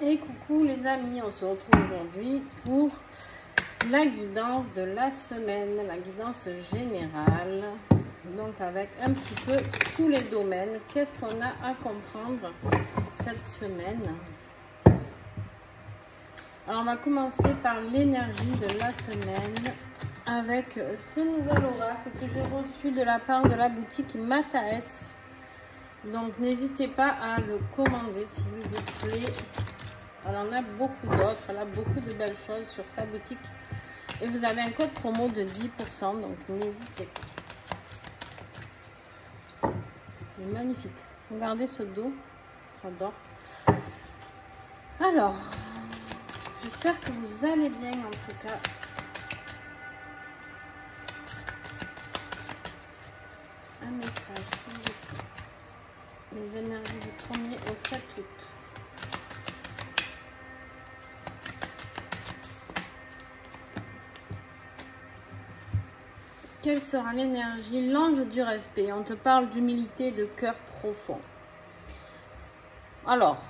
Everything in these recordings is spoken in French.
Et coucou les amis, on se retrouve aujourd'hui pour la guidance de la semaine, la guidance générale. Donc avec un petit peu tous les domaines, qu'est-ce qu'on a à comprendre cette semaine? Alors on va commencer par l'énergie de la semaine avec ce nouvel oracle que j'ai reçu de la part de la boutique Mataes. Donc n'hésitez pas à le commander s'il vous plaît. Elle en a beaucoup d'autres, elle a beaucoup de belles choses sur sa boutique. Et vous avez un code promo de 10%, donc n'hésitez pas. Il est magnifique. Regardez ce dos, j'adore. Alors, j'espère que vous allez bien en tout cas. Un message, s'il vous plaît. Les énergies du 1er au 7 août. Quelle sera l'énergie? L'ange du respect. On te parle d'humilité, de cœur profond. Alors,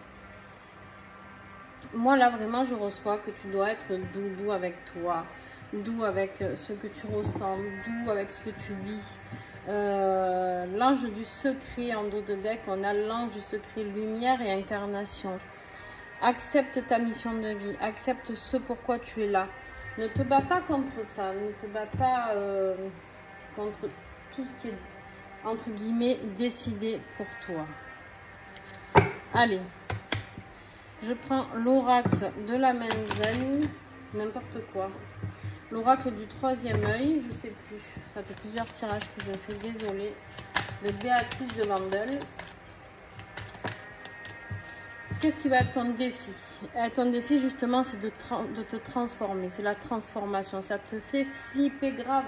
moi là vraiment je reçois que tu dois être doux avec toi, doux avec ce que tu ressens, doux avec ce que tu vis. L'ange du secret en dos de deck, on a l'ange du secret, lumière et incarnation. Accepte ta mission de vie, accepte ce pourquoi tu es là. Ne te bats pas contre ça, ne te bats pas contre tout ce qui est, entre guillemets, décidé pour toi. Allez, je prends l'oracle de la Menzen, n'importe quoi. L'oracle du troisième œil, je sais plus, ça fait plusieurs tirages que je fais, désolée, de Béatrice de Vandel. Qu'est-ce qui va être ton défi? Ton défi, justement, c'est de te transformer. C'est la transformation. Ça te fait flipper grave.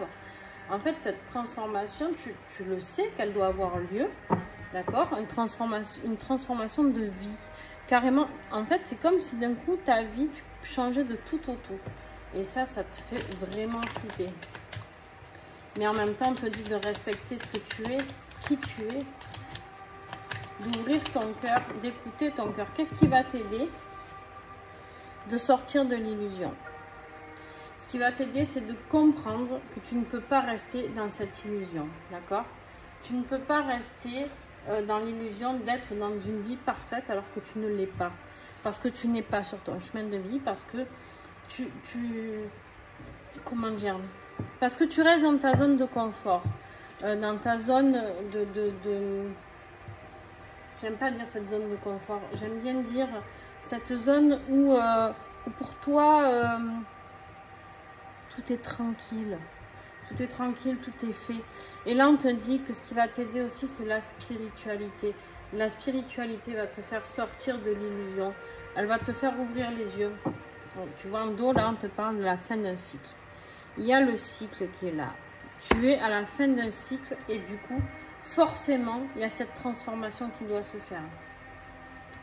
En fait, cette transformation, tu le sais qu'elle doit avoir lieu. D'accord? Une transformation de vie. Carrément, en fait, c'est comme si d'un coup, ta vie, tu changeais de tout au tout. Et ça te fait vraiment flipper. Mais en même temps, on te dit de respecter ce que tu es, qui tu es. D'ouvrir ton cœur, d'écouter ton cœur. Qu'est-ce qui va t'aider? De sortir de l'illusion. Ce qui va t'aider, c'est de comprendre que tu ne peux pas rester dans cette illusion. D'accord? Tu ne peux pas rester dans l'illusion d'être dans une vie parfaite alors que tu ne l'es pas. Parce que tu n'es pas sur ton chemin de vie, parce que comment dire? Parce que tu restes dans ta zone de confort, dans ta zone j'aime pas dire cette zone de confort, j'aime bien dire cette zone où pour toi, tout est tranquille. Tout est tranquille, tout est fait. Et là, on te dit que ce qui va t'aider aussi, c'est la spiritualité. La spiritualité va te faire sortir de l'illusion. Elle va te faire ouvrir les yeux. Donc, tu vois, en dos, là, on te parle de la fin d'un cycle. Il y a le cycle qui est là. Tu es à la fin d'un cycle et du coup, forcément, il y a cette transformation qui doit se faire.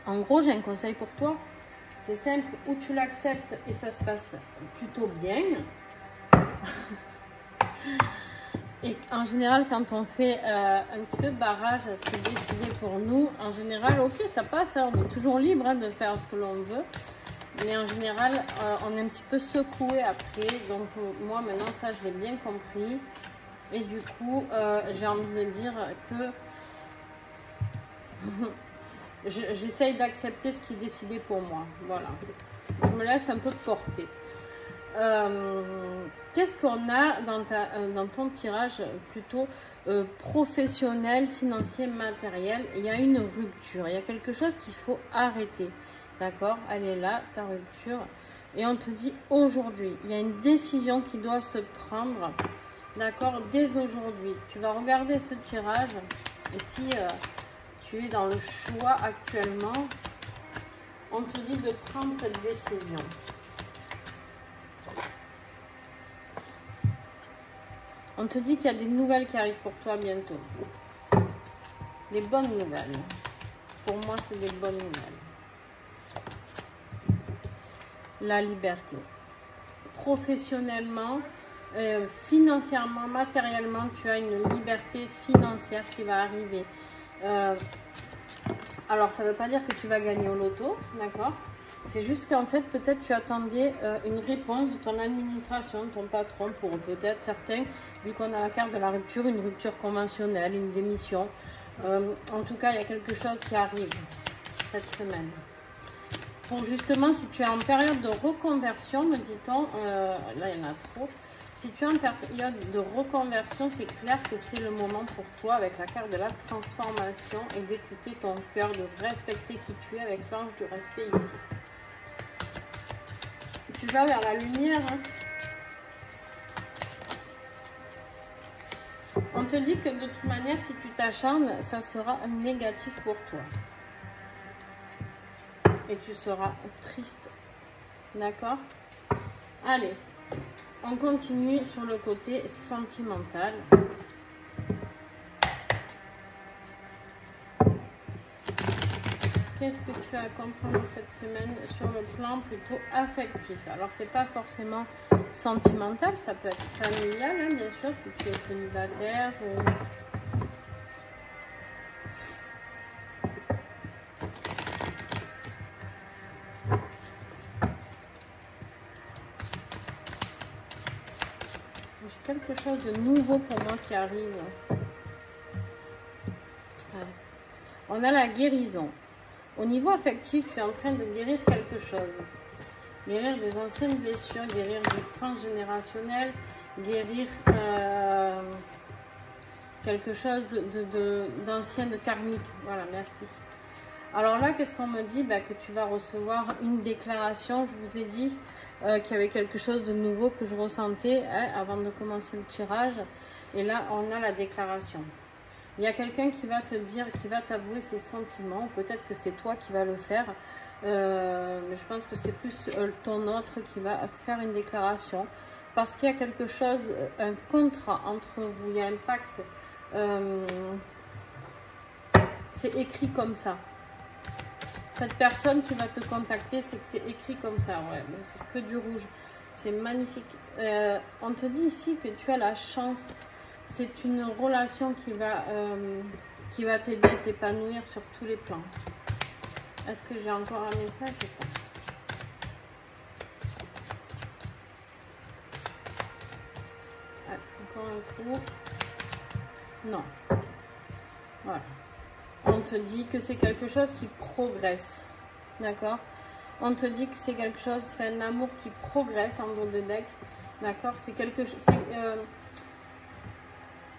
En gros, j'ai un conseil pour toi. C'est simple, où tu l'acceptes et ça se passe plutôt bien. Et en général, quand on fait un petit peu barrage à ce qui est décidé pour nous, en général, ok, ça passe, hein, on est toujours libre de faire ce que l'on veut. Mais en général, on est un petit peu secoué après. Donc moi, maintenant, ça, je l'ai bien compris. Et du coup, j'ai envie de dire que j'essaye d'accepter ce qui est décidé pour moi. Voilà. Je me laisse un peu porter. Qu'est-ce qu'on a dans ton tirage plutôt professionnel, financier, matériel? Il y a une rupture. Il y a quelque chose qu'il faut arrêter. D'accord? Elle est là, ta rupture. Et on te dit aujourd'hui, il y a une décision qui doit se prendre. D'accord? Dès aujourd'hui. Tu vas regarder ce tirage. Et si tu es dans le choix actuellement, on te dit de prendre cette décision. On te dit qu'il y a des nouvelles qui arrivent pour toi bientôt. Des bonnes nouvelles. Pour moi, c'est des bonnes nouvelles. La liberté. Professionnellement, financièrement, matériellement, tu as une liberté financière qui va arriver. Alors, ça ne veut pas dire que tu vas gagner au loto, d'accord? C'est juste qu'en fait, peut-être tu attendais une réponse de ton administration, de ton patron, pour peut-être certains, vu qu'on a la carte de la rupture, une rupture conventionnelle, une démission. En tout cas, il y a quelque chose qui arrive cette semaine. Pour justement, si tu es en période de reconversion, me dit-on, là il y en a trop. Si tu es en période de reconversion, c'est clair que c'est le moment pour toi, avec la carte de la transformation, et d'écouter ton cœur, de respecter qui tu es avec l'ange du respect ici. Tu vas vers la lumière. Hein. On te dit que de toute manière, si tu t'acharnes, ça sera négatif pour toi. Et tu seras triste. D'accord? Allez, on continue sur le côté sentimental. Qu'est-ce que tu as à comprendre cette semaine sur le plan plutôt affectif? Alors, c'est pas forcément sentimental, ça peut être familial, hein, bien sûr, si tu es célibataire. J'ai quelque chose de nouveau pour moi qui arrive. On a la guérison. Au niveau affectif, tu es en train de guérir quelque chose. Guérir des anciennes blessures, guérir du transgénérationnel, guérir quelque chose d'ancienne karmique. Voilà, merci. Alors là, qu'est-ce qu'on me dit? Que tu vas recevoir une déclaration. Je vous ai dit qu'il y avait quelque chose de nouveau que je ressentais avant de commencer le tirage. Et là, on a la déclaration. Il y a quelqu'un qui va te dire, qui va t'avouer ses sentiments. Peut-être que c'est toi qui vas le faire. Mais je pense que c'est plus ton autre qui va faire une déclaration. Parce qu'il y a quelque chose, un contrat entre vous. Il y a un pacte. C'est écrit comme ça. Cette personne qui va te contacter, c'est que c'est écrit comme ça. Ouais, mais c'est que du rouge. C'est magnifique. On te dit ici que tu as la chance. C'est une relation qui va t'aider à t'épanouir sur tous les plans. Est-ce que j'ai encore un message ou pas? Encore un coup. Non. Voilà. On te dit que c'est quelque chose qui progresse. D'accord? On te dit que c'est quelque chose, c'est un amour qui progresse en dos de deck. D'accord? C'est quelque chose.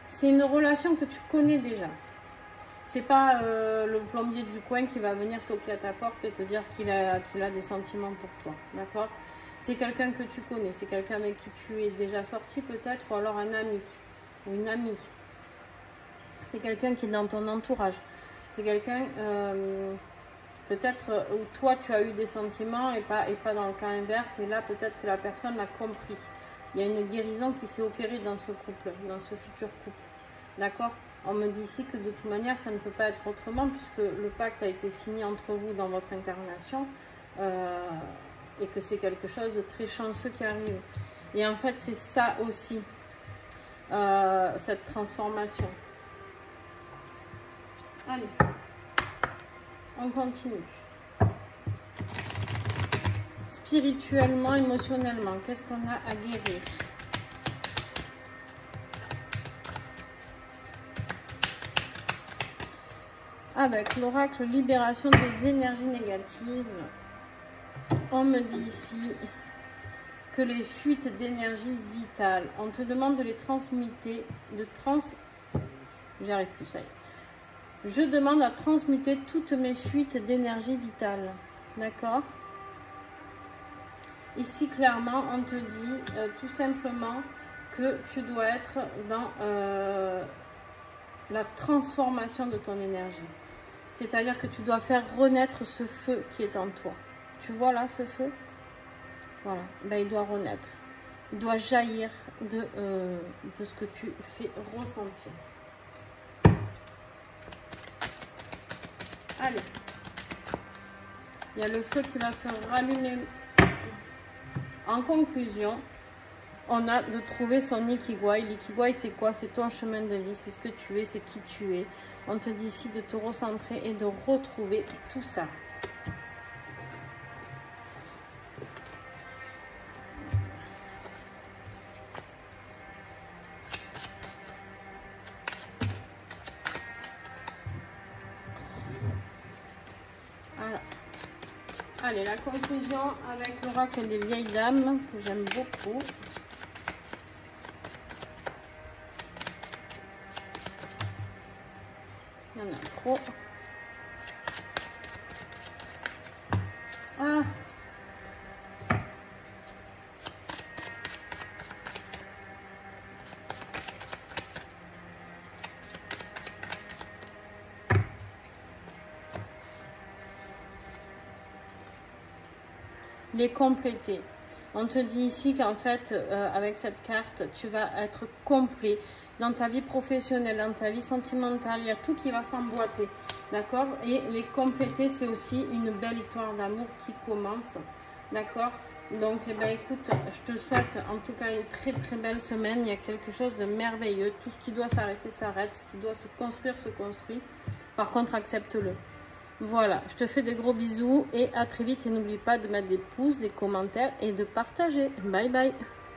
C'est une relation que tu connais déjà. C'est pas le plombier du coin qui va venir toquer à ta porte et te dire qu'il a des sentiments pour toi. D'accord? C'est quelqu'un que tu connais. C'est quelqu'un avec qui tu es déjà sorti peut-être, ou alors un ami ou une amie. C'est quelqu'un qui est dans ton entourage. C'est quelqu'un peut-être où toi tu as eu des sentiments et pas dans le cas inverse. Et là peut-être que la personne l'a compris. Il y a une guérison qui s'est opérée dans ce couple, dans ce futur couple. D'accord? On me dit ici que de toute manière, ça ne peut pas être autrement puisque le pacte a été signé entre vous dans votre incarnation et que c'est quelque chose de très chanceux qui arrive. Et en fait, c'est ça aussi, cette transformation. Allez, on continue. Spirituellement, émotionnellement, qu'est-ce qu'on a à guérir? Avec l'oracle libération des énergies négatives, on me dit ici que les fuites d'énergie vitale, on te demande de les transmuter, j'y arrive plus, ça y est. Je demande à transmuter toutes mes fuites d'énergie vitale. D'accord? Ici, clairement, on te dit tout simplement que tu dois être dans la transformation de ton énergie. C'est-à-dire que tu dois faire renaître ce feu qui est en toi. Tu vois là ce feu? Voilà, il doit renaître. Il doit jaillir de ce que tu fais ressentir. Allez. Il y a le feu qui va se rallumer. En conclusion, on a de trouver son Ikigai. L'ikigai, c'est quoi? C'est ton chemin de vie, c'est ce que tu es, c'est qui tu es. On te dit ici de te recentrer et de retrouver tout ça. Voilà. Allez, la conclusion avec l'oracle des vieilles dames, que j'aime beaucoup. Il y en a trop. Ah. Les compléter. On te dit ici qu'en fait, avec cette carte, tu vas être complet dans ta vie professionnelle, dans ta vie sentimentale. Il y a tout qui va s'emboîter, d'accord? Et les compléter, c'est aussi une belle histoire d'amour qui commence, d'accord? Donc, eh ben, écoute, je te souhaite en tout cas une très très belle semaine. Il y a quelque chose de merveilleux. Tout ce qui doit s'arrêter s'arrête. Ce qui doit se construire se construit. Par contre, accepte-le. Voilà, je te fais des gros bisous et à très vite. Et n'oublie pas de mettre des pouces, des commentaires et de partager. Bye bye.